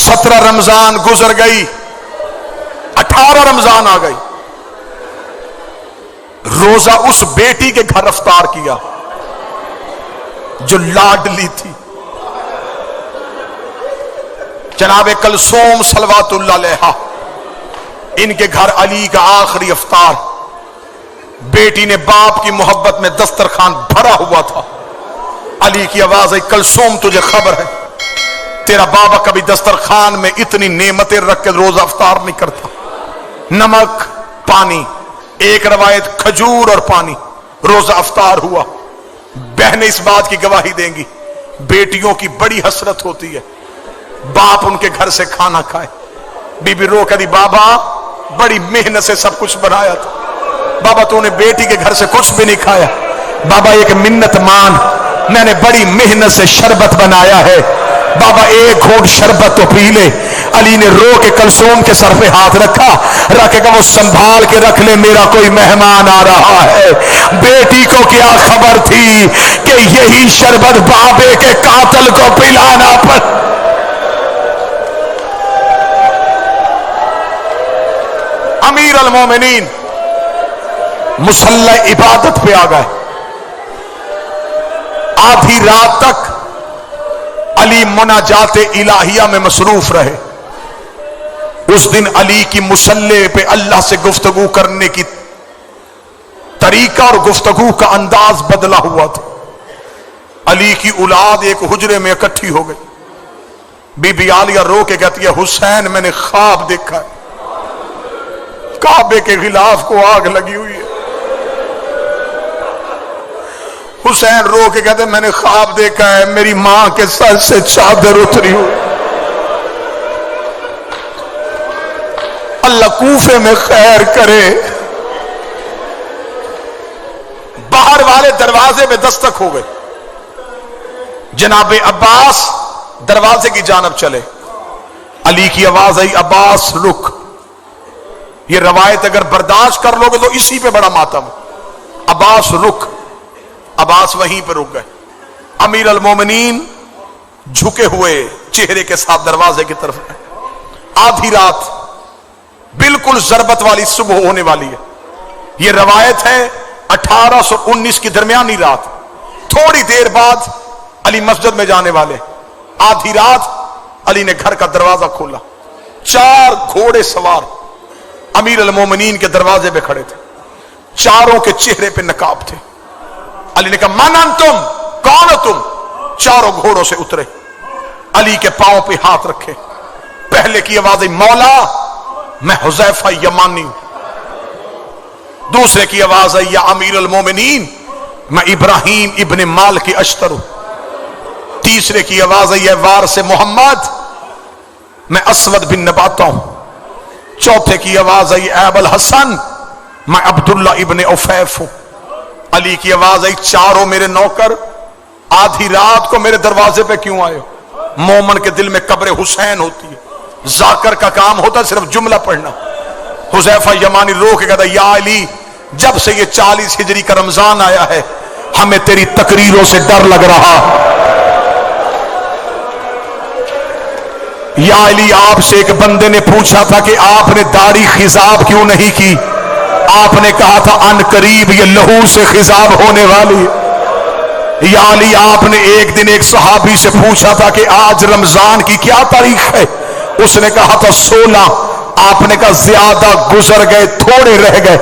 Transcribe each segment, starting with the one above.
17 رمضان گزر گئی، 18 رمضان آ گئی، روزہ اس بیٹی کے گھر افطار کیا جو لاڈلی تھی، جناب کلثوم صلوات اللہ علیہا، ان کے گھر علی کا آخری افطار۔ بیٹی نے باپ کی محبت میں دسترخوان بھرا ہوا تھا، علی کی آواز آئی، کلثوم تجھے خبر ہے تیرا بابا کبھی دسترخوان میں اتنی نعمتیں رکھ کے روزہ افطار نہیں کرتا، نمک پانی، ایک روایت کھجور اور پانی، روزہ افطار ہوا۔ بہنیں اس بات کی گواہی دیں گی، بیٹیوں کی بڑی حسرت ہوتی ہے باپ ان کے گھر سے کھانا کھائے۔ بی بی رو کہتی بابا بڑی محنت سے سب کچھ بنایا تھا، بابا تو نے بیٹی کے گھر سے کچھ بھی نہیں کھایا، بابا ایک منت مان، میں نے بڑی محنت سے شربت بنایا ہے، بابا ایک گھونٹ شربت تو پی لے۔ علی نے رو کے کلثوم کے سر پہ ہاتھ رکھا، رکھے گا وہ سنبھال کے رکھ لے، میرا کوئی مہمان آ رہا ہے۔ بیٹی کو کیا خبر تھی کہ یہی شربت بابے کے قاتل کو پلانا پڑ۔ امیر المومنین مصلی عبادت پہ آ گئے، آدھی رات تک علی مناجات الہیہ میں مصروف رہے۔ اس دن علی کی مصلی پہ اللہ سے گفتگو کرنے کی طریقہ اور گفتگو کا انداز بدلا ہوا تھا۔ علی کی اولاد ایک حجرے میں اکٹھی ہو گئی، بی بی عالیہ رو کے کہتی ہے حسین میں نے خواب دیکھا ہے، کعبے کے غلاف کو آگ لگی ہوئی ہے۔ حسین رو کے کہتے میں نے خواب دیکھا ہے میری ماں کے سر سے چادر اتری ہوئی، اللہ کوفے میں خیر کرے۔ باہر والے دروازے میں دستک ہو گئے، جناب عباس دروازے کی جانب چلے، علی کی آواز آئی عباس رک۔ یہ روایت اگر برداشت کر لو گے تو اسی پہ بڑا ماتم، عباس رک۔ عباس وہیں پہ رک گئے، امیر المومنین جھکے ہوئے چہرے کے ساتھ دروازے کی طرف گئے۔ آدھی رات بالکل ضربت والی صبح ہونے والی ہے، یہ روایت ہے 1819 کی درمیانی رات، تھوڑی دیر بعد علی مسجد میں جانے والے۔ آدھی رات علی نے گھر کا دروازہ کھولا، 4 گھوڑے سوار امیر المومنین کے دروازے پہ کھڑے تھے، چاروں کے چہرے پہ نقاب تھے۔ علی نے کہا من انتم، کون ہو تم؟ چاروں گھوڑوں سے اترے، علی کے پاؤں پہ ہاتھ رکھے، پہلے کی آواز ہے مولا میں حذیفہ یمانی ہوں، دوسرے کی آواز ہے یا امیر المومنین میں ابراہیم ابن مالک اشتر ہوں، تیسرے کی آواز ہے یا وارث محمد میں اسود بن نباتہ ہوں، چوتھے کی آواز ہے یا ابو الحسن میں عبداللہ ابن عفیف ہوں۔ علی کی آواز آئی چاروں میرے نوکر آدھی رات کو میرے دروازے پہ کیوں آئے ہو؟ مومن کے دل میں قبر حسین ہوتی ہے، ذاکر کا کام ہوتا ہے صرف جملہ پڑھنا۔ حذیفہ یمانی رو کے کہتا یا علی جب سے یہ 40 ہجری کا رمضان آیا ہے ہمیں تیری تقریروں سے ڈر لگ رہا۔ یا علی آپ سے ایک بندے نے پوچھا تھا کہ آپ نے داڑھی خضاب کیوں نہیں کی؟ آپ نے کہا تھا ان قریب یہ لہو سے خضاب ہونے والی ہے۔ یا علی آپ نے ایک دن ایک صحابی سے پوچھا تھا کہ آج رمضان کی کیا تاریخ ہے؟ اس نے کہا تھا 16۔ آپ نے کہا زیادہ گزر گئے تھوڑے رہ گئے۔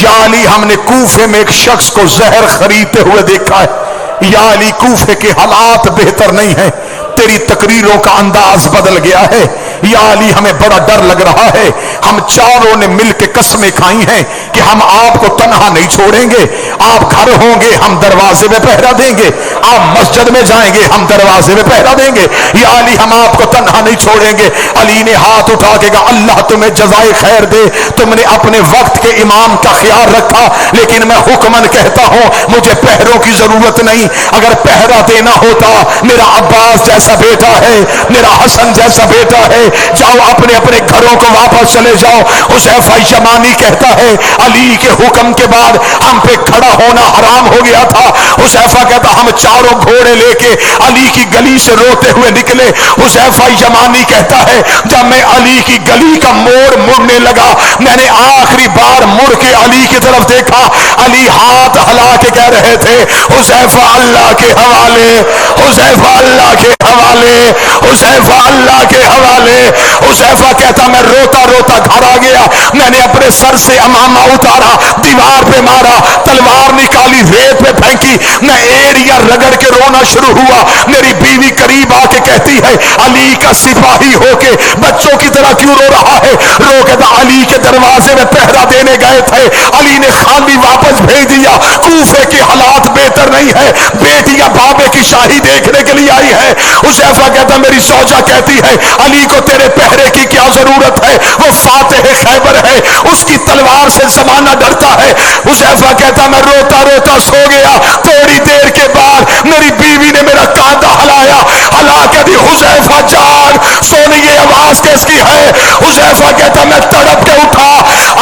یا علی ہم نے کوفے میں ایک شخص کو زہر خریدتے ہوئے دیکھا ہے۔ یا علی کوفے کے حالات بہتر نہیں ہیں، تیری تقریروں کا انداز بدل گیا ہے۔ یا علی ہمیں بڑا ڈر لگ رہا ہے، ہم چاروں نے مل کے قسمیں کھائی ہیں کہ ہم آپ کو تنہا نہیں چھوڑیں گے، آپ گھر ہوں گے ہم دروازے میں پہرا دیں گے، آپ مسجد میں جائیں گے ہم دروازے میں پہرا دیں گے، یا علی ہم آپ کو تنہا نہیں چھوڑیں گے۔ علی نے ہاتھ اٹھا کے کہا اللہ تمہیں جزائے خیر دے، تم نے اپنے وقت کے امام کا خیال رکھا، لیکن میں حکمن کہتا ہوں مجھے پہروں کی ضرورت نہیں، اگر پہرا دینا ہوتا میرا عباس جیسا بیٹا ہے، میرا حسن جیسا بیٹا ہے، جاؤ اپنے اپنے گھروں کو واپس چلے جاؤ۔ حذیفہ یمانی کہتا ہے علی کے حکم کے بعد ہم پہ کھڑا کھڑا ہونا حرام ہو گیا تھا. حذیفہ کہتا ہم چاروں گھوڑے لے کے علی کی گلی سے روتے ہوئے نکلے. حذیفہ یمانی کہتا ہے جب میں علی کی گلی کا موڑ مڑنے لگا میں نے آخری بار مڑ کے علی کی طرف دیکھا. علی ہاتھ ہلا کے کہہ رہے تھے حذیفہ اللہ کے حوالے، حذیفہ اللہ کے حوالے، حذیفہ اللہ کے حوالے. حذیفہ کہتا میں روتا روتا گھر آ گیا. میں نے اپنے سر سے امامہ اتارا، دیوار پہ مارا، تلوار نکالی، ریت پہ پھینکی. میں ایڑیاں رگڑ کے رونا شروع ہوا. میری بیوی قریب آ کے کہتی ہے علی کا سپاہی ہو کے بچوں کی طرح کیوں رو رہا ہے؟ رو کے علی کے دروازے میں پہرا دینے گئے تھے، علی نے خالی واپس بھیج دیا. کوفے کے حالات بہتر نہیں ہے، بیٹیاں بابے کی شاہی دیکھنے کے لیے آئی ہے. حذیفہ کہتا میری زوجہ کہتی ہے علی کو تیرے پہرے کی کیا ضرورت ہے، وہ فاتح خیبر ہے، اس کی تلوار سے زمانہ ڈرتا ہے. حذیفہ کہتا میں روتا روتا سو گیا. تھوڑی دیر کے بعد میری بیوی نے میرا کانٹا ہلایا، ہلا کے دی حذیفہ جان سونی یہ آواز کس کی ہے؟ حذیفہ کہتا میں تڑپ کے اٹھا،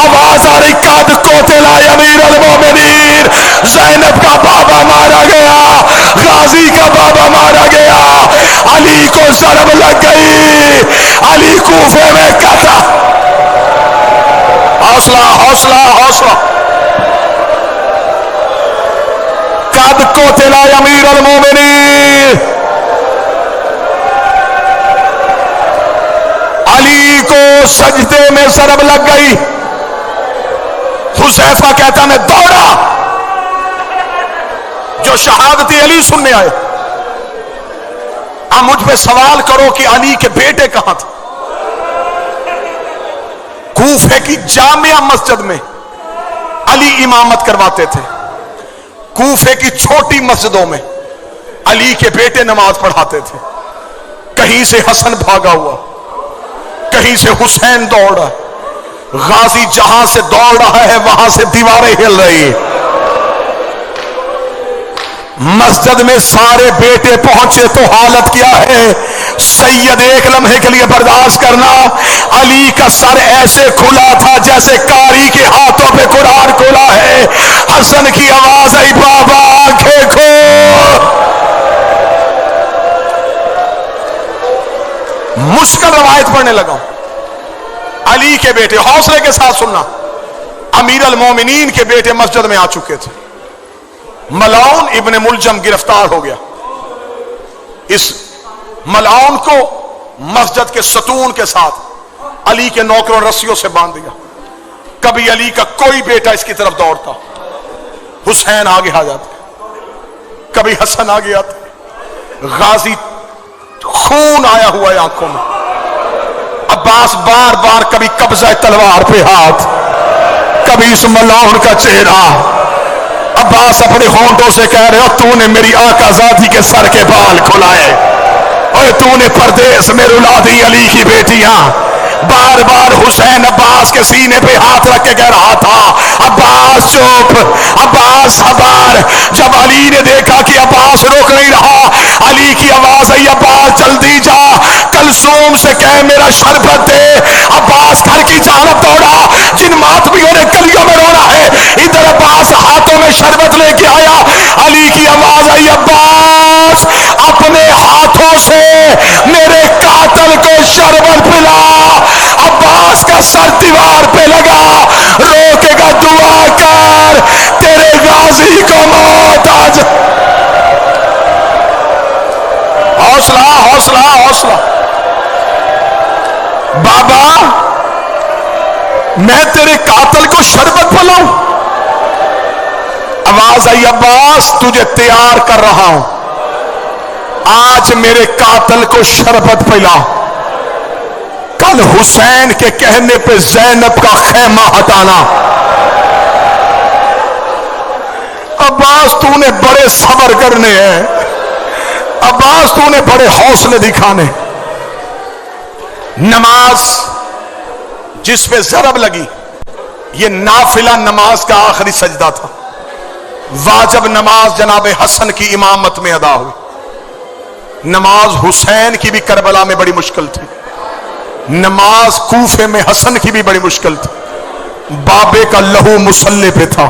آواز آ رہی قد قتل امیر المومنین، زینب کا بابا مارا گیا، غازی کا بابا مارا گیا. علی کو ضرب لگ گئی، علی کوفے میں کتا. حوصلہ حوصلہ حوصلہ. قد قتل امیر المومنین، علی کو سجدے میں ضرب لگ گئی. حذیفہ کہتا میں دوڑا، جو شہادت علی سننے آئے. اب مجھ پہ سوال کرو کہ علی کے بیٹے کہاں تھے؟ کوفے کی جامع مسجد میں علی امامت کرواتے تھے. کوفے کی چھوٹی مسجدوں میں علی کے بیٹے نماز پڑھاتے تھے. کہیں سے حسن بھاگا ہوا، کہیں سے حسین دوڑا. غازی جہاں سے دوڑ رہا ہے وہاں سے دیواریں ہل رہی ہیں. مسجد میں سارے بیٹے پہنچے تو حالت کیا ہے؟ سید ایک لمحے کے لیے برداشت کرنا، علی کا سر ایسے کھلا تھا جیسے کاری کے ہاتھوں پہ قرآن کھلا ہے. حسن کی آواز آئی بابا آنکھیں کھول. مشکل روایت پڑھنے لگا. علی کے بیٹے، حوصلے کے ساتھ سننا، امیر المومنین کے بیٹے مسجد میں آ چکے تھے. ملعون ابن ملجم گرفتار ہو گیا. اس ملعون کو مسجد کے ستون کے ساتھ علی کے نوکروں رسیوں سے باندھ دیا. کبھی علی کا کوئی بیٹا اس کی طرف دوڑتا، حسین آگے آ جاتے، کبھی حسن آگے آتے. غازی خون آیا ہوا ہے آنکھوں میں. عباس بار بار کبھی قبضہ تلوار پہ ہاتھ، کبھی اس ملعون کا چہرہ. عباس اپنے ہونٹوں سے کہہ رہے ہو تو نے میری آقا زادی کے سر کے بال کھلائے، اور تو نے پردیس میں رلا دی علی کی بیٹیاں. بار بار حسین عباس کے سینے پہ ہاتھ رکھ کے کہہ رہا تھا عباس چپ، عباس صبر. جب علی نے دیکھا کہ عباس روک نہیں رہا، علی کی آواز آئی عباس جلدی جا، کلثوم سے کہہ میرا شربت دے. عباس گھر کی جانب دوڑا. جن ماتمیوں نے گلیوں میں رونا ہے ادھر عباس ہاتھوں میں شربت لے کے آیا. علی کی آواز آئی عباس اپنے ہاتھوں سے میرے قاتل کو شربت پلا. عباس کا سر دیوار پہ لگا، روکے گا دعا کر تیرے غازی کو موت آ جائے. حوصلہ حوصلہ حوصلہ. بابا میں تیرے قاتل کو شربت پلاؤں؟ آواز آئی عباس تجھے تیار کر رہا ہوں، آج میرے قاتل کو شربت پلا، کل حسین کے کہنے پہ زینب کا خیمہ ہٹانا. عباس تو نے بڑے صبر کرنے ہیں، عباس تو نے بڑے حوصلے دکھانے. نماز جس پہ ضرب لگی یہ نافلہ نماز کا آخری سجدہ تھا. واجب نماز جناب حسن کی امامت میں ادا ہوئی. نماز حسین کی بھی کربلا میں بڑی مشکل تھی، نماز کوفے میں حسن کی بھی بڑی مشکل تھی. بابے کا لہو مسلح پہ تھا.